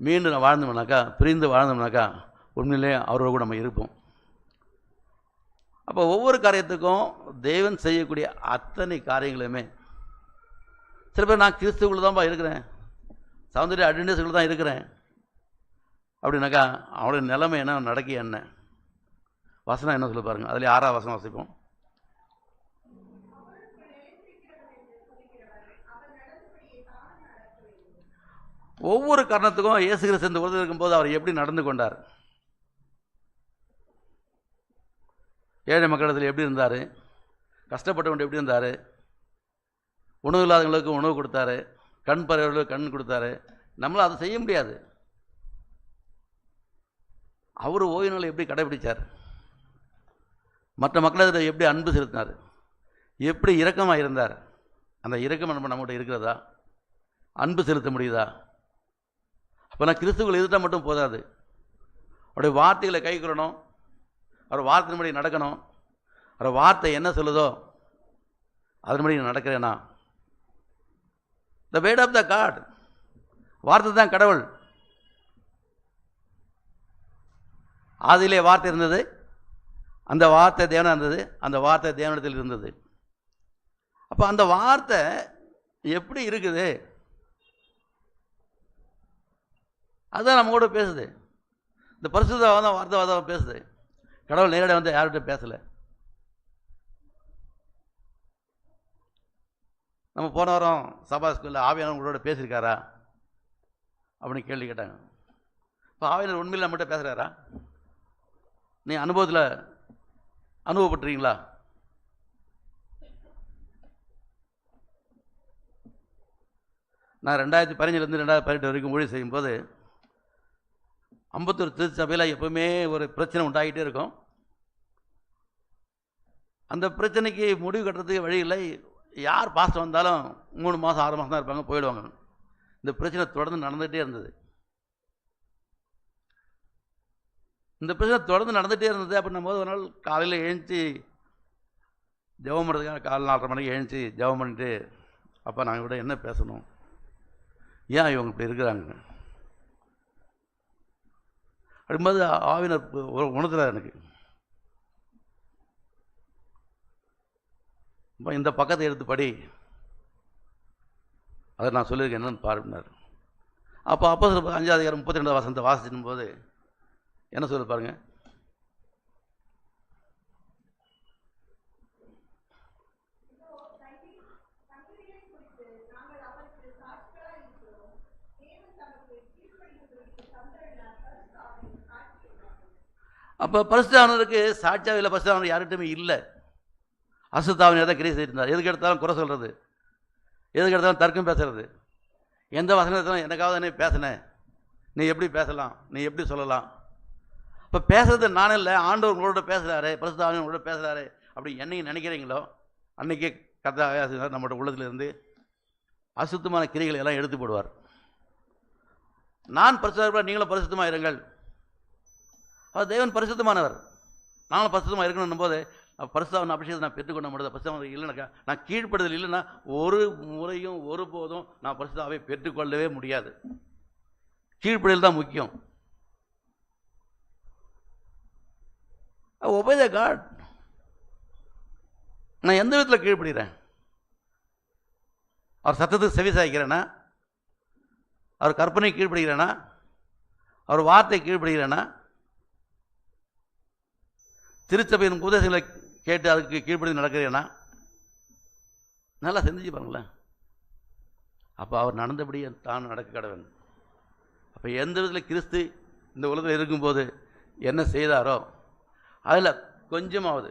மீண்டும் வாழ்ந்தோம்னாக்கா, பிரிந்து வாழ்ந்தோம்னாக்கா உண்மையிலே அவரோட கூட நம்ம இருப்போம். அப்போ ஒவ்வொரு காரியத்துக்கும் தேவன் செய்யக்கூடிய அத்தனை காரியங்களுமே, சில பேர் நான் கிறிஸ்துக்குள்ள தான்ப்பா இருக்கிறேன், சௌந்தரிய அட்வென்டிஸ்டுக்குள்ள தான் இருக்கிறேன் அப்படின்னாக்கா அவனுடைய நிலைமை என்ன, நடக்க என்ன? வசனம் என்ன சொல்ல பாருங்க. அதில் 6ஆம் வசனம் வாசிப்போம். ஒவ்வொரு காரணத்துக்கும் இயேசு கிறிஸ்து இந்த உலகத்தில் இருக்கும்போது அவர் எப்படி நடந்து கொண்டார், ஏழை மக்களிடத்தில் எப்படி இருந்தார், கஷ்டப்பட்டவன் எப்படி இருந்தார், உணவு இல்லாதவங்களுக்கு உணவு கொடுத்தாரு, கண் பறவைகளுக்கு கண் கொடுத்தாரு. நம்மளால் அதை செய்ய முடியாது. அவர் ஓய்வு நாளை எப்படி கடைபிடித்தார், மற்ற மக்களிடத்தில் எப்படி அன்பு செலுத்தினார், எப்படி இரக்கமாக இருந்தார். அந்த இரக்கம் நம்மகிட்ட இருக்கிறதா? அன்பு செலுத்த முடியுதா? அப்போ நான் கிறிஸ்துவுக்குள் எதிர்த்தால் மட்டும் போதாது, அவருடைய வார்த்தைகளை கைக்கொள்ளணும், அவர் வார்த்தையின்படி நடக்கணும். அவர் வார்த்தை என்ன சொல்லுதோ அதன்படி நடக்கிறேனா? The word of the God, வார்த்தை தான் கடவுள். ஆதியிலே வார்த்தை இருந்தது, அந்த வார்த்தை தேவனாக இருந்தது, அந்த வார்த்தை தேவனிடத்தில் இருந்தது. அப்போ அந்த வார்த்தை எப்படி இருக்குது? அதுதான் நம்ம கூட பேசுது. இந்த பரிசுத்தவாதம் வார்த்தைவாதம் பேசுது. கடவுள் நேரடியாக வந்து யார்கிட்ட பேசலை. நம்ம போன வாரம் சபா ஸ்கூலில் ஆவியானவங்களோட பேசியிருக்காரா அப்படின்னு கேள்வி கேட்டாங்க. இப்போ ஆவியானவர் உண்மையில் நம்மகிட்ட பேசுகிறாரா? நீ அனுபவத்தில் அனுபவப்பட்டுறீங்களா? நான் 2015 2018 வரைக்கும் ஊழியம் செய்யும்போது அம்பத்தூர் திருச்சபையில் எப்பவுமே ஒரு பிரச்சனை உண்டாகிட்டே இருக்கும். அந்த பிரச்சனைக்கு முடிவு கட்டுறதுக்கு வழி இல்லை. யார் பாஸ்டர் வந்தாலும் 3 மாதம் 6 மாதம் தான் இருப்பாங்க, போயிடுவாங்க. இந்த பிரச்சனை தொடர்ந்து நடந்துகிட்டே இருந்தது. அப்படின்னும் போது ஒரு நாள் காலையில் எழுந்துச்சி ஜெபம் பண்ணுறதுக்காக காலை 4:30 மணிக்கு எழுந்துச்சி ஜெபம் பண்ணிட்டு, அப்போ நாங்கள் கூட என்ன பேசணும், ஏன் இவங்க இப்படி இருக்கிறாங்க அப்படிங்கும்போது ஆவினர் உணர்த்துறாரு எனக்கு. இப்போ இந்த பக்கத்தை எடுத்து படி, அதை நான் சொல்லியிருக்கேன் என்னன்னு பாருன்னார். அப்போ 5ஆம் அதிகாரம் 32ஆம் வசனத்தை வாசிச்சும் போது என்ன சொல்ல பாருங்க. அப்போ பரிசுத்தாவினருக்கு சாட்சியாக இல்லை, பரிசுத்தாவினர் யார்கிட்டையுமே இல்லை. அசுத்தாவினர் தான் கிரியை செய்திருந்தார். எதுக்கு எடுத்தாலும் குறை சொல்கிறது, எதுக்கு எடுத்தாலும் தர்க்கம் பேசுறது. எந்த வசனத்திலும் எனக்காவது என்ன பேசினேன், நீ எப்படி பேசலாம், நீ எப்படி சொல்லலாம். இப்போ பேசுறது நானும் இல்லை, ஆண்டவர் உங்களோட பேசுகிறாரு, பரிசுத்தாவினர் உங்களோட பேசுகிறாரு. அப்படி என்னைக்கு நினைக்கிறீங்களோ அன்றைக்கே கர்த்தர் நம்மளோட உள்ளத்திலிருந்து அசுத்தமான கிரிகளை எல்லாம் எடுத்து போடுவார். நான் பரிசுத்தமாக, நீங்களும் பரிசுத்தமாக இருங்கள். அவர் தேவன் பரிசுத்தமானவர், நாங்களும் பரிசுத்தமாக இருக்கணும் போது பரிசுத்தாவின் அபிஷேகத்தை நான் பெற்றுக்கொள்ள முடியாது. பரிசுத்தமாக இல்லைனாக்கா, நான் கீழ்ப்படுதல் இல்லைன்னா ஒரு முறையும் ஒருபோதும் நான் பரிசுத்தாவை பெற்றுக்கொள்ளவே முடியாது. கீழ்ப்படிதல் தான் முக்கியம். obey the God. நான் எந்த விதத்தில் கீழ்ப்படுகிறேன்? அவர் சத்தத்துக்கு செவி சாய்க்கிறேனா, அவர் கற்பனை கீழ்ப்படுகிறேனா, அவர் வார்த்தை கீழ்ப்படுகிறேனா, திருச்சபையின் உபதேசங்களை கேட்டு அதுக்கு கீழ்ப்படி நடக்கிறேனா? நல்லா சிந்திச்சு பாருங்களேன். அப்போ அவர் நடந்தபடியே தான் நடக்க கடவன். அப்போ எந்த விதத்தில் கிறிஸ்து இந்த உலகத்தில் இருக்கும்போது என்ன செய்தாரோ அதில் கொஞ்சமாவது,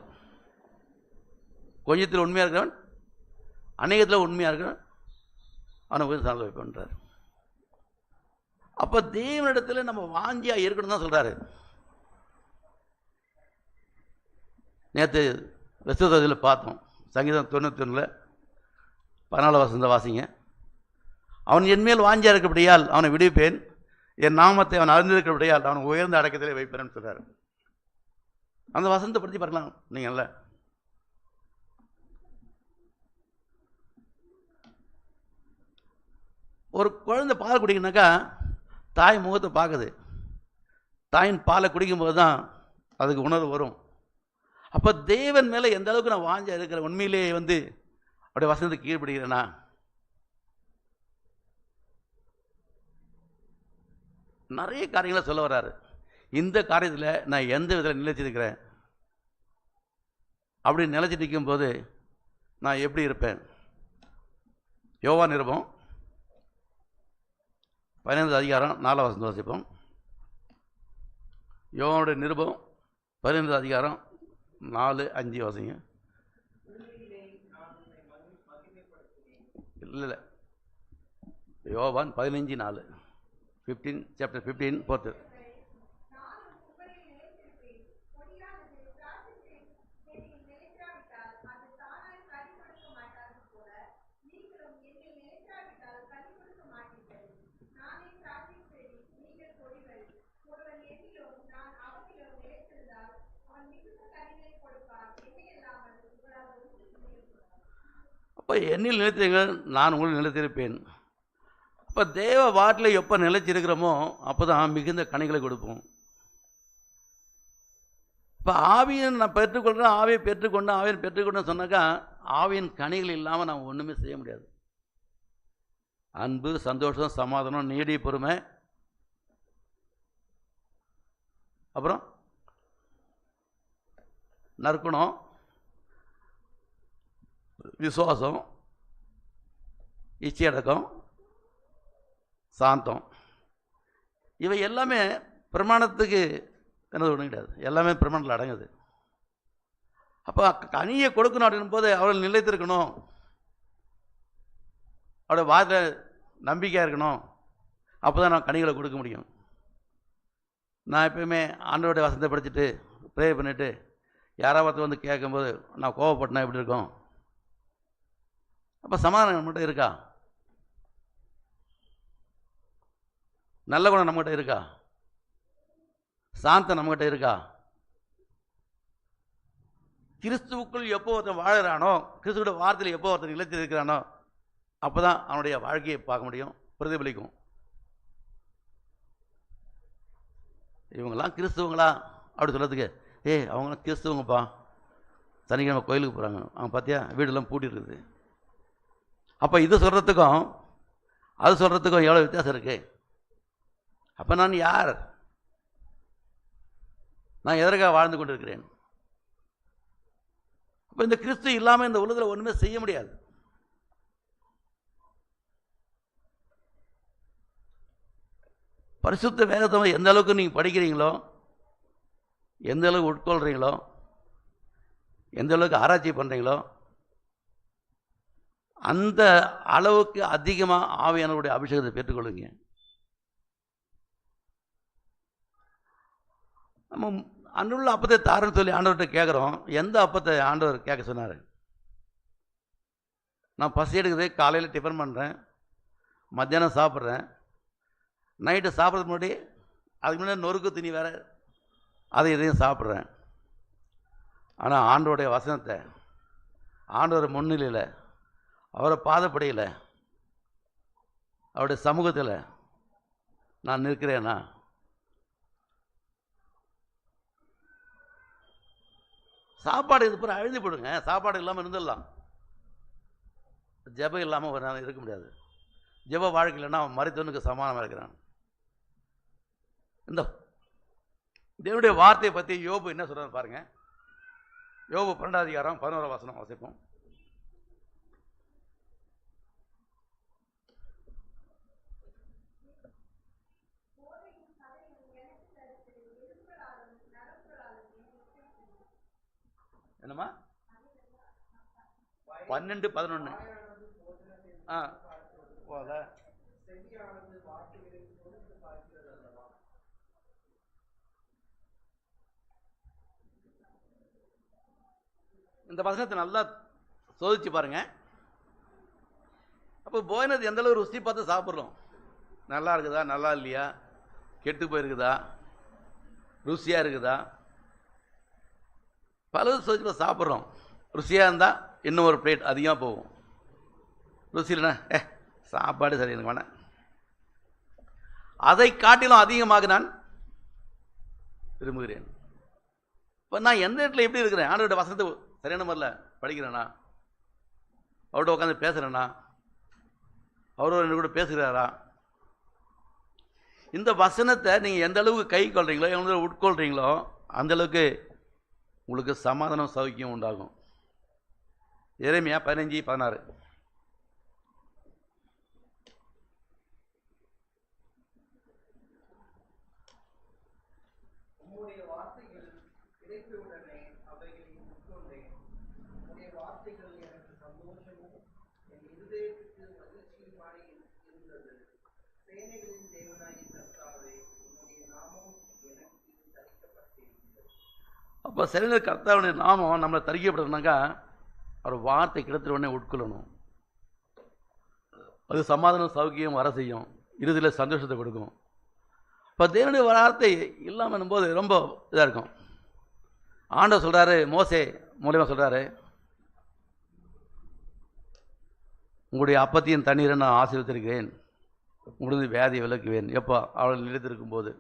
கொஞ்சத்தில் உண்மையாக இருக்கிறவன் அநேகத்தில் உண்மையாக இருக்கிறவன் அவனை போய் சார்ந்து வைப்பன்றார். அப்போ தேவனிடத்தில் நம்ம வாஞ்சியாக இருக்கணும் தான் சொல்கிறாரு. நேற்று வெஸ்தத்தில் பார்த்தோம், சங்கீதம் 91 14 வசனத்தை வாசிங்க. அவன் என்மேல் வாஞ்சியாக இருக்கிறபடியால் அவனை விடுவிப்பேன், என் நாமத்தை அவன் அறிந்திருக்கிறபடியால் அவன் உயர்ந்த அடக்கத்திலே வைப்பேன்னு சொல்கிறார். அந்த வசனத்தை பற்றி பார்க்கலாம் நீங்கள்ல. ஒரு குழந்தை பால் குடிக்கணுனாக்கா தாய் முகத்தை பார்க்குது. தாயின் பாலை குடிக்கும்போது தான் அதுக்கு உணர்வு வரும். அப்போ தேவன் மேலே எந்த அளவுக்கு நான் வாஞ்ச இருக்கிற உண்மையிலேயே அப்படியே வசனத்துக்கு கீழ்படுகிறேனா? நிறைய காரியங்களை சொல்ல வர்றாரு. இந்த காரியத்தில் நான் எந்த விதத்தில் நிலைச்சிருக்கிறேன், அப்படி நிலைச்சிட்டு இருக்கும்போது நான் எப்படி இருப்பேன்? யோவான் நிருபம் 15 அதிகாரம் 4 வசனம் வாசிப்போம். யோவானுடைய நிருபம் 15 அதிகாரம் 4, 5 வாசிங்க. இல்லை, யோவான் 15:4, 15 chapter 15 4. அப்போ என்னில் நிலைத்திருங்கள், நான் உங்களில் நிலைத்திருப்பேன். அப்போ தேவ வாட்டில் எப்போ நிலைச்சிருக்கிறோமோ அப்போ தான் மிகுந்த கனிகளை கொடுப்போம். இப்போ ஆவியை நான் பெற்றுக்கொள்கிறேன், ஆவியை பெற்றுக்கொண்டேன், ஆவியை பெற்றுக்கொண்டேன்னு சொன்னாக்கா ஆவியின் கனிகள் இல்லாமல் நான் ஒன்றுமே செய்ய முடியாது. அன்பு, சந்தோஷம், சமாதானம், நீடிய பொறுமை, அப்புறம் நற்குணம், விசுவாசம், இச்சையடக்கம், சாந்தம், இவை எல்லாமே பிரமாணத்துக்கு என்னது ஒன்றும் கிடையாது, எல்லாமே பிரமாணத்தில் அடங்குது. அப்போ கனியை கொடுக்கணும் அப்படின் போது அவர்கள் நிலைத்திருக்கணும், அவருடைய வார்த்தையில் நம்பிக்கையாக இருக்கணும். அப்போ தான் நான் கனிகளை கொடுக்க முடியும். நான் எப்பயுமே ஆண்டவருடைய வசனத்தை படிச்சுட்டு ப்ரே பண்ணிவிட்டு யாராவது கேட்கும்போது நான் கோவப்பட்டேன்னா எப்படி இருக்கும்? அப்போ சமாதானம் நம்மகிட்ட இருக்கா? நல்ல குணம் நம்மகிட்ட இருக்கா? சாந்தம் நம்மகிட்ட இருக்கா? கிறிஸ்துவுக்குள் எப்போ ஒருத்தன் வாழறானோ, கிறிஸ்துவோட வார்த்தையில் எப்போ ஒருத்தன் நிலைத்து இருக்கிறானோ அப்போ தான் அவனுடைய வாழ்க்கையை பார்க்க முடியும், பிரதிபலிக்கும். இவங்கெல்லாம் கிறிஸ்துவங்களா அப்படி சொல்கிறதுக்கு, அவங்களாம் கிறிஸ்துவங்கப்பா, சனிக்கிழமை கோயிலுக்கு போகிறாங்க, அவங்க பார்த்தியா வீடெல்லாம் பூட்டி இருக்குது. அப்போ இது சொல்கிறதுக்கும் அது சொல்கிறதுக்கும் எவ்வளோ வித்தியாசம் இருக்குது. அப்போ நான் யார்? நான் எதற்காக வாழ்ந்து கொண்டு இருக்கிறேன்? அப்போ இந்த கிறிஸ்து இல்லாமல் இந்த உலகத்தில் ஒன்றுமே செய்ய முடியாது. பரிசுத்த வேதத்தை எந்த அளவுக்கு நீங்கள் படிக்கிறீங்களோ, எந்த அளவுக்கு உட்கொள்கிறீங்களோ, எந்த அளவுக்கு ஆராய்ச்சி பண்ணுறீங்களோ, அந்த அளவுக்கு அதிகமாக ஆவியானவருடைய அபிஷேகத்தை பெற்றுக்கொள்ளுங்க. நம்ம அன்றுள்ள அப்பத்தை தாருன்னு சொல்லி ஆண்டவர்கிட்ட கேட்குறோம். எந்த அப்பத்தை ஆண்டவர் கேட்க சொன்னார்? நான் பசி எடுக்குது, காலையில் டிஃபன் பண்ணுறேன், மத்தியானம் சாப்பிட்றேன், நைட்டு சாப்பிட்றதுக்கு முன்னாடி அதுக்கு முன்னாடி நொறுக்கு திணி வேறு அதை இதையும் சாப்பிட்றேன். ஆனால் ஆண்டவருடைய வசனத்தை, ஆண்டவர் முன்னிலையில், அவரை பாதப்படியில், அவருடைய சமூகத்தில் நான் நிற்கிறேன்னா, சாப்பாடு இது பிறகு அழுதி போடுங்க. சாப்பாடு இல்லாமல் இருந்துடலாம், ஜெபம் இல்லாமல் ஒரு நாள் இருக்க முடியாது. ஜெப வாழ்க்கை இல்லைன்னா அவன் மரித்தவனுக்கு சமானமாக இருக்கிறான். இந்த தேவனுடைய வார்த்தையை பற்றி யோபு என்ன சொல்கிறார் பாருங்க. யோபு 12 அதிகாரம் 11 வசனம் வாசிப்போம். என்னம்மா 12, 11 போல இந்த வசனத்தை நல்லா சோதிச்சு பாருங்க. அப்போ போயினது எந்த அளவு ருசி பார்த்து சாப்பிட்றோம். நல்லா இருக்குதா, நல்லா இல்லையா, கெட்டு போயிருக்குதா, ருசியாக இருக்குதா, பல சோதிச்சு சாப்பிட்றோம். ருசியாக இருந்தால் இன்னும் ஒரு பிளேட் அதிகமாக போகும். ருசி இல்லைன்னா சாப்பாடு சரி எனக்கு வேணாம். அதை காட்டிலும் அதிகமாக நான் விரும்புகிறேன். இப்போ நான் எந்த இடத்துல எப்படி இருக்கிறேன்? ஆண்டவருடைய வசனத்தை சரியான முறையில் படிக்கிறேன்னா, அவர்கிட்ட உட்காந்து பேசுகிறேன்னா, அவரோட என்ன கூட பேசுகிறாரா? இந்த வசனத்தை நீங்கள் எந்த அளவுக்கு கை கொள்றீங்களோ, எந்த அளவுக்கு உட்கொள்கிறீங்களோ, அந்தளவுக்கு உங்களுக்கு சமாதானம் சௌக்கியம் உண்டாகும். எரேமியா 15:16. அப்போ சரியான கர்த்தாவுடைய நாமம் நம்மளை தரிக்கப்படணுனாக்கா அவர் வார்த்தை கிடைத்த உடனே உட்கொள்ளணும். அது சமாதானம் சௌக்கியம் வர செய்யும், இறுதியில் சந்தோஷத்தை கொடுக்கும். இப்போ தேவனுடைய வார்த்தை இல்லாமல் போது ரொம்ப இதாக இருக்கும். ஆண்டவர் சொல்கிறாரு, மோசே மூலியமாக சொல்கிறாரு, உங்களுடைய அப்பத்தையும் தண்ணீரை நான் ஆசீர்வதித்திருக்கிறேன், உங்களுடைய வியாதியை விலக்குவேன். எப்போ? அவள் நிலைத்திருக்கும் போது.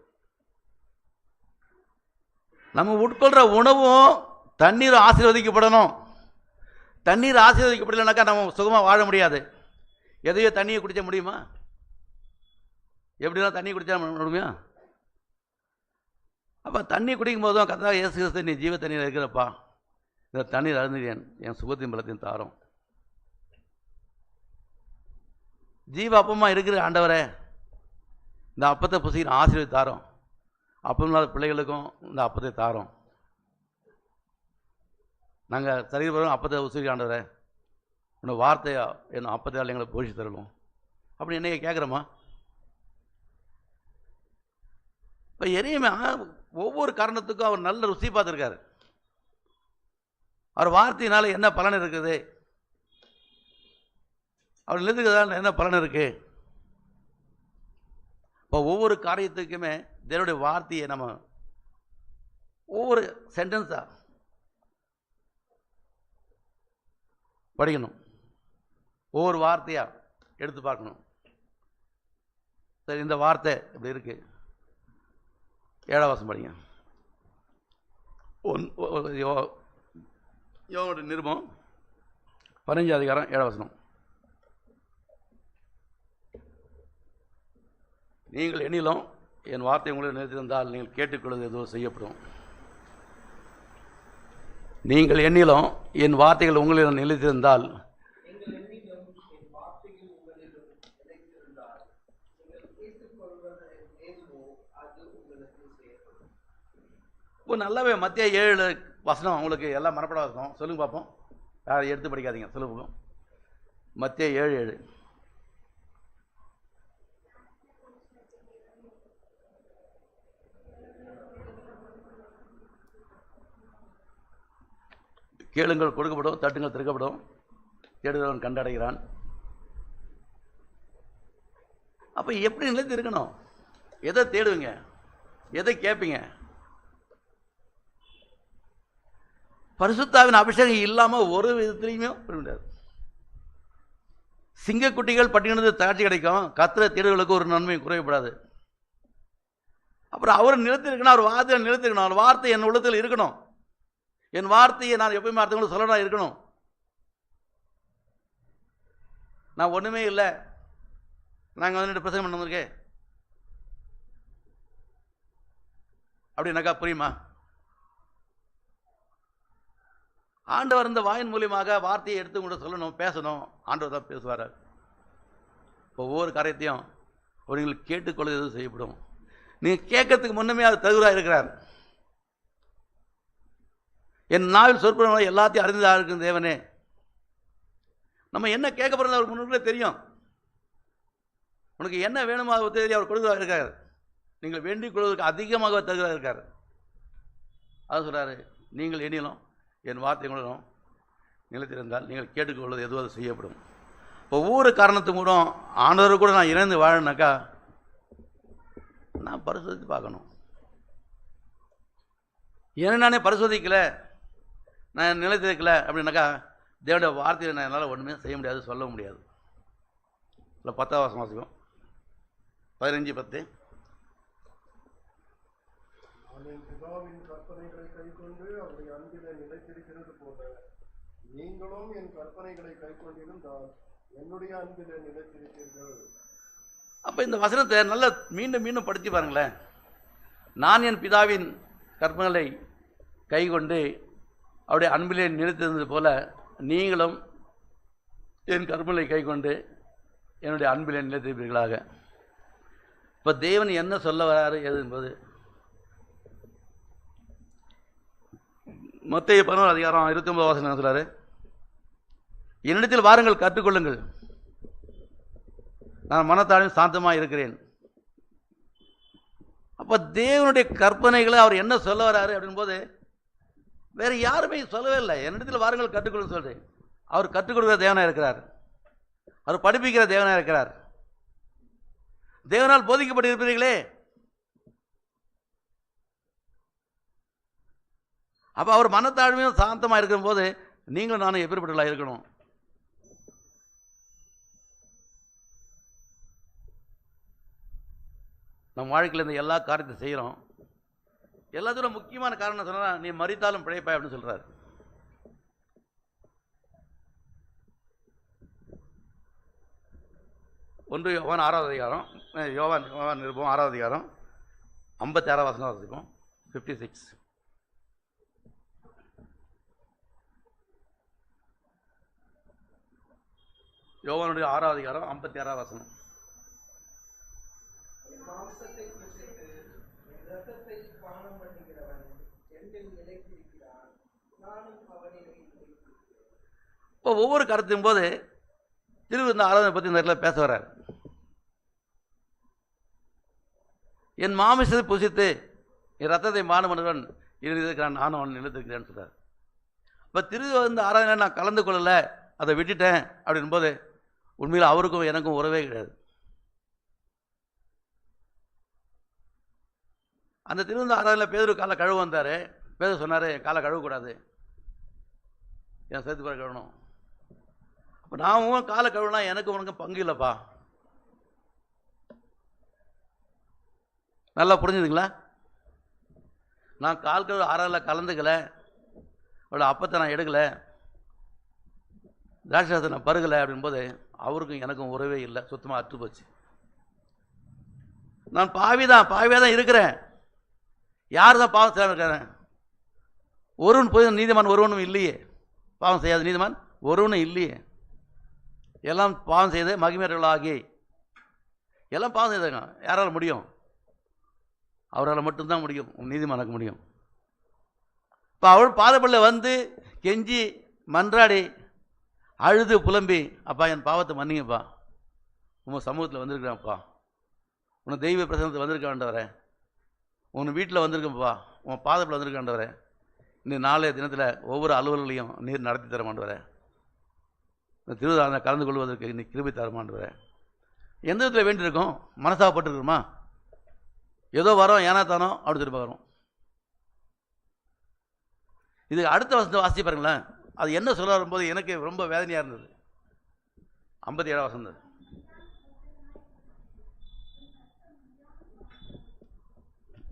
நம்ம உட்கொள்கிற உணவும் தண்ணீர் ஆசீர்வதிக்கப்படணும். தண்ணீர் ஆசீர்வதிக்கப்படலைனாக்கா நம்ம சுகமாக வாழ முடியாது. எதையோ தண்ணியை குடிக்க முடியுமா? எப்படிலாம் தண்ணி குடித்தா முடியுமா? அப்போ தண்ணி குடிக்கும் போதும் கர்த்தராகிய இயேசு கிறிஸ்து, நீ ஜீவ தண்ணீர் இருக்கிறப்பா, இந்த தண்ணீர் அருந்துகிறேன், என் சுகத்தையும் பலத்தையும் தாரும். ஜீவ அப்பமாக இருக்கிற ஆண்டவரே, இந்த அப்பத்தை புசிக்கிற ஆசீர்வாதத்தை தாரும். அப்பம் இல்லாத பிள்ளைகளுக்கும் இந்த அப்பத்தை தாரோம். நாங்கள் சரீரம் அப்பத்தை உசுரி ஆண்டவரே, உன்னை வார்த்தையா என்ன அப்பத்தையால் எங்களை போஷி தரணும் அப்படி என்னைய கேட்குறோமா? இப்போ எரியுமே ஒவ்வொரு காரணத்துக்கும் அவர் நல்ல ருசி பார்த்துருக்காரு. அவர் வார்த்தையினால என்ன பலன் இருக்குது, அவர் நிறுத்துக்கிறதால என்ன பலன் இருக்குது. இப்போ ஒவ்வொரு காரியத்துக்குமே தேவனுடைய வார்த்தையை நம்ம ஒவ்வொரு சென்டென்ஸாக படிக்கணும், ஒவ்வொரு வார்த்தையாக எடுத்து பார்க்கணும். சரி, இந்த வார்த்தை இப்படி இருக்குது, 7ஆம் வசனம் படிங்க. யோவானுடைய நிருபம் 15 அதிகாரம் 7ஆம் வசனம். நீங்கள் எண்ணிலும் என் வார்த்தை உங்களை நினைத்திருந்தால் நீங்கள் கேட்டுக்கொள்வது ஏதோ செய்யப்படும். நீங்கள் எண்ணிலும் என் வார்த்தைகள் உங்களிடம் நிலைத்திருந்தால் இப்போ நல்லாவே மத்திய 7 வசனம் உங்களுக்கு எல்லாம் மனப்பட வசனம் சொல்லுங்க பார்ப்போம். யாரும் எடுத்து படிக்காதீங்க, சொல்லுங்க. மத்திய 7:7. கேளுங்கள் கொடுக்கப்படும், தட்டுங்கள் திறக்கப்படும், தேடுகிறவன் கண்டடைகிறான். அப்ப எப்படி நிலைத்து இருக்கணும்? எதை தேடுவீங்க? எதை கேட்பீங்க? பரிசுத்தாவின் அபிஷேகம் இல்லாம ஒரு விதத்திலையுமே முடியாது. சிங்கக்குட்டிகள் பட்டினது தாட்சி கிடைக்கும், கர்த்தரை தேடுகளுக்கு ஒரு நன்மை குறையப்படாது. அப்புறம் அவர் நிலைத்திருக்கணும், அவர் வார்த்தையை நிலைத்திருக்கணும், அவர் வார்த்தை என் உள்ளத்தில் இருக்கணும். என் வார்த்தையை நான் எப்பயுமே அடுத்தவங்களுக்கு சொல்லணும் இருக்கணும். நான் ஒண்ணுமே இல்லை, நாங்கள் வந்துட்டு பிரசங்கம் பண்ண வந்திருக்கேன் அப்படின்னாக்கா புரியுமா? ஆண்டவர் இந்த வாயின் மூலியமாக வார்த்தையை எடுத்து கூட சொல்லணும், பேசணும். ஆண்டவர் தான் பேசுவார். ஒவ்வொரு காரியத்தையும் நீங்கள் கேட்டுக்கொள்வது செய்யப்படும். நீங்கள் கேட்கறதுக்கு முன்னமே அது தகுதியாக இருக்கிறார். என் நாவில் சொற்பொழிவு எல்லாத்தையும் அறிந்ததாக இருக்கும் தேவனே. நம்ம என்ன கேட்க போகிறோம் அவர் முன்னுக்குள்ளே தெரியும். உனக்கு என்ன வேணுமோ அதை தெரியும், அவர் கொடுக்குறதாக இருக்கார். நீங்கள் வேண்டிக் கொள்வதற்கு அதிகமாக தகுதியாக இருக்கார். அது சொல்கிறாரு, நீங்கள் எண்ணிலும் என் வார்த்தை கொள்ளும் நிலைத்திருந்தால் நீங்கள் கேட்டுக்கொள்வது எதுவும் அது செய்யப்படும். ஒவ்வொரு காரணத்துக்கும் கூட ஆண்டவர் கூட நான் இணைந்து வாழனாக்கா நான் பரிசோதித்து பார்க்கணும். ஏன்னா நானே பரிசோதிக்கலை, நான் நிலைத்திருக்கல அப்படின்னாக்கா தேவனுடைய வார்த்தையை நான் என்னால் ஒன்றுமே செய்ய முடியாது, சொல்ல முடியாது. இல்லை 10ஆம் வசனம் வாசிக்கும். 15:10. பிதாவின் கற்பனைகளை கைக்கொண்டு அவருடைய அன்பிலே நிலைத்திருக்கிறது போல நீங்களும் என் கற்பனைகளை கைக்கொண்டிருந்தால் என்னுடைய அன்பிலே நிலைத்திருக்கிறீர்கள். அப்போ இந்த வசனத்தை நல்லா மீண்டும் மீண்டும் படித்து பாருங்களேன். நான் என் பிதாவின் கற்பனைகளை கைக்கொண்டு அவருடைய அன்பிலே நிலைத்திருந்தது போல நீங்களும் என் கற்பனைகளை கைக்கொண்டு என்னுடைய அன்பிலே நிலைத்திருப்பீர்களாக. இப்போ தேவன் என்ன சொல்ல வராரு எது என்பது மத்தேயு 11:29 என்ன சொல்றாரு? என்னிடத்தில் வாருங்கள், கற்றுக்கொள்ளுங்கள், நான் மனத்தாலும் சாந்தமாக இருக்கிறேன். அப்போ தேவனுடைய கற்பனைகளை அவர் என்ன சொல்ல வராரு அப்படின் போது வேற யாருமே சொல்லவே இல்லை. என்னிடத்தில் வாருங்கள் கற்றுக்கொள்ளுங்க சொல்றேன். அவர் கற்றுக் கொடுக்கிற தேவனாக இருக்கிறார், அவர் படிப்பிக்கிற தேவனாக இருக்கிறார். தேவனால் போதிக்கப்பட்டு இருப்பீர்களே. அப்போ அவர் மனத்தாழ்மையும் சாந்தமாக இருக்கும் போது நீங்களும் நானும் எப்படிப்பட்டவர்களாக இருக்கணும்? நம் வாழ்க்கையில் இந்த எல்லா காரியத்தையும் செய்கிறோம். எல்லாத்தோட முக்கியமான காரணம் சொன்னா நீ மரித்தாலும் பிழைப்பாய் அப்படின்னு சொல்றாரு. ஒன்று யோவான் 6ஆவது அதிகாரம், யோவான் நிருபம் 6ஆவது அதிகாரம் 56ஆம் வசனம் வாசிப்போம். 56. யோவானுடைய 6ஆவது அதிகாரம் 56ஆம் வசனம். இப்போ ஒவ்வொரு கருத்தும் போது திருவிருந்த ஆராதனை பற்றி இந்த இடத்துல பேச வர்றார். என் மாமிசத்தை புசித்து என் ரத்தத்தை பானம் பண்ணுவன் இருக்கிறான், நானும் அவன் நிலைத்திருக்கிறேன்னு சொல்றார். இப்போ திருவிருந்த ஆராதனை நான் கலந்து கொள்ளலை, அதை விட்டுட்டேன் அப்படின் போது உண்மையில் அவருக்கும் எனக்கும் உறவே கிடையாது. அந்த திருவிருந்த ஆராதனையில் பேதுரு காலை கழுவு வந்தார். பேதுரு சொன்னார், என் காலை கழுவக்கூடாது, என் சேர்த்து கூட கழுவணும். அப்போ நான் காலை கழுவுனா எனக்கு உனக்கு பங்கு இல்லைப்பா. நல்லா புரிஞ்சுதுங்களா? நான் கால் கழுவு ஆறாவில் கலந்துக்கலை, அவளை அப்பத்தை நான் எடுக்கலை, திராட்சை நான் பருகலை அப்படின்போது அவருக்கும் எனக்கும் உறவே இல்லை, சுத்தமாக அற்று போச்சு. நான் பாவியாக தான் இருக்கிறேன். யார் தான் பாவம் செய்யாமல் இருக்கிறேன்? ஒருவன் போய் நீதிமான் ஒருவனும் இல்லையே, பாவம் செய்யாத நீதிமான் ஒருவனும் இல்லையே. எல்லாம் பாவம் செய்து மகிமையர்களாகி எல்லாம் பாவம் செய்தாங்க. யாரால் முடியும்? அவரால் மட்டும்தான் முடியும், நீதிமானாக்க முடியும். இப்போ அவள் பாதப்படியில் வந்து கெஞ்சி மன்றாடி அழுது புலம்பி, அப்பா என் பாவத்தை மன்னிங்கப்பா, உங்கள் சமூகத்தில் வந்திருக்கிறேன்ப்பா, உன்னை தெய்வ பிரசனத்தில் வந்திருக்காண்டவரே, உன் வீட்டில் வந்திருக்கேன்ப்பா, உன் பாதப்படில் வந்திருக்காண்டவரே, இந்த நாளைய தினத்தில் ஒவ்வொரு அலுவலர்களையும் நீர் நடத்தி தரமாண்டவரே, இந்த திருவிழா கலந்து கொள்வதற்கு இன்னைக்கு கிருபை தரமாண்டவரே. எந்த விதத்தில் வேண்டியிருக்கோம்? மனசாகப்பட்டுருக்குமா? ஏதோ வரோம் ஏனாத்தானோ அப்படி திரும்ப வரும். இது அடுத்த வசனத்தை வாசிச்சு பாருங்களேன். அது என்ன சொல்ல வரும்போது எனக்கு ரொம்ப வேதனையாக இருந்தது. 57 வசனம்.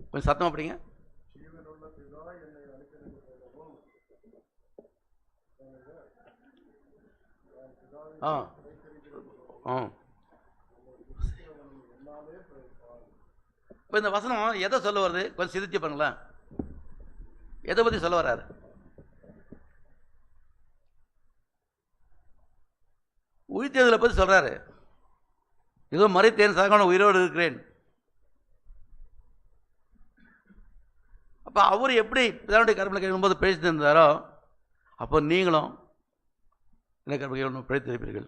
கொஞ்சம் சத்தமாக படிங்க. இப்போ இந்த வசனம் எதை சொல்ல வருது? கொஞ்சம் சிந்திச்சு பாருங்களேன். எதை பற்றி சொல்ல வர்றாரு? உயிர்த்தெழுதலை பற்றி சொல்றாரு. ஏதோ மரித்தேன் சாகான உயிரோடு இருக்கிறேன். அப்போ அவர் எப்படி பிதாவுடைய கருப்பில் கேட்கும்போது பேசியிருந்தாரோ, அப்போ நீங்களும் என்ன கருப்பில் பிழைத்திருப்பீர்கள்.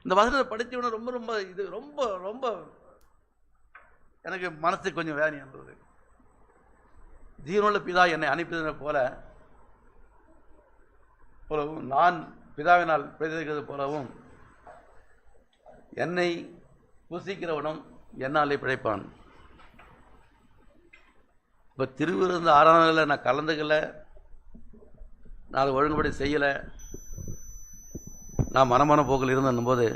இந்த வசனத்தை படித்தவன ரொம்ப ரொம்ப இது ரொம்ப ரொம்ப எனக்கு மனசுக்கு கொஞ்சம் வேதனையாக இருந்தது. ஜீவனுள்ள பிதா என்னை அனுப்பியதை போலவும் நான் பிதாவினால் பிழைத்திருக்கிறது போலவும் என்னை புசிக்கிறவனும் என்னாலே பிழைப்பான். இப்போ திருவிருந்த ஆராதனையில் நான் கலந்துக்கலை, நான் அதை ஒழுங்குபடி செய்யலை, நான் மனமான போக்கில் இருந்தேன் போது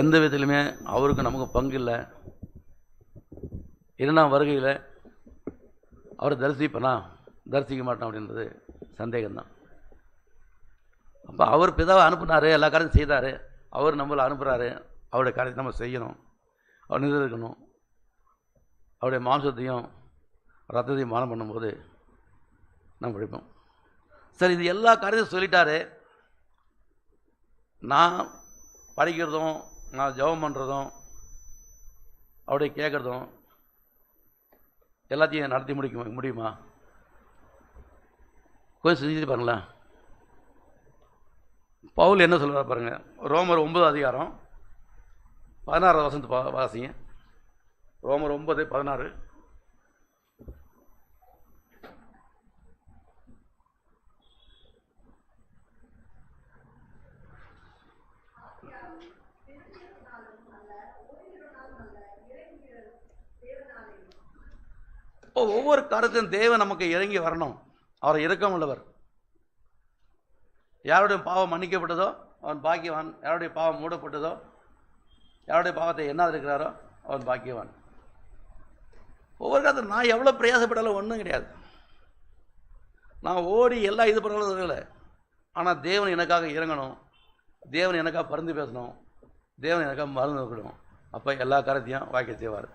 எந்த விதத்திலுமே அவருக்கு நமக்கு பங்கு இல்லை. 2ஆம் வருகையில் அவரை தரிசிப்பனா தரிசிக்க மாட்டான் அப்படின்றது சந்தேகம்தான். அப்போ அவர் பிதாவை அனுப்புனார், எல்லா காரியத்தையும் செய்தார், அவர் நம்மளை அனுப்புகிறாரு, அவருடைய காரியத்தை நம்ம செய்யணும், அவர் நிதிருக்கணும். அவருடைய மாம்சத்தையும் ரத்தத்தையும் மானம் பண்ணும்போது நம்ம படிப்போம். சரி, இது எல்லா காரியத்தையும் சொல்லிட்டாரு. நான் படிக்கிறதும் நான் ஜெபம் பண்ணுறதும் அவருடைய கேட்குறதும் எல்லாத்தையும் நடத்தி முடியுமா? கொஞ்சம் செஞ்சு பாருங்களேன். பவுல் என்ன சொல்கிறார் பாருங்க. ரோமர் 9 அதிகாரம் 16 வசனத்தை வாசிங்க. ரோமர் 9:16. ஒவ்வொரு காரியத்திலும் தேவன் நமக்கு இறங்கி வரணும். அவர் இரக்கம் உள்ளவர். யாருடைய பாவம் மன்னிக்கப்பட்டதோ அவன் பாக்கியவான், யாருடைய பாவம் மூடப்பட்டதோ, யாருடைய பாவத்தை என்ன இருக்கிறாரோ அவன் பாக்கியவான். ஒவ்வொரு காலத்தில் நான் எவ்வளோ பிரயாசப்பட்டாலும் ஒன்றும் கிடையாது. நான் ஓடி எல்லாம் இது பண்ணாலும் இல்லை. ஆனால் தேவன் எனக்காக இறங்கணும், தேவன் எனக்காக பரிந்து பேசணும், தேவன் எனக்காக மருந்து வைக்கணும். அப்போ எல்லா காரியத்தையும் வாய்க்க செய்வார்.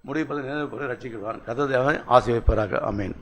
முடிவு நினைவு ரட்சிக்கிறான். கர்த்தர் தேவனை ஆசீர்வதிப்பாராக. ஆமென்.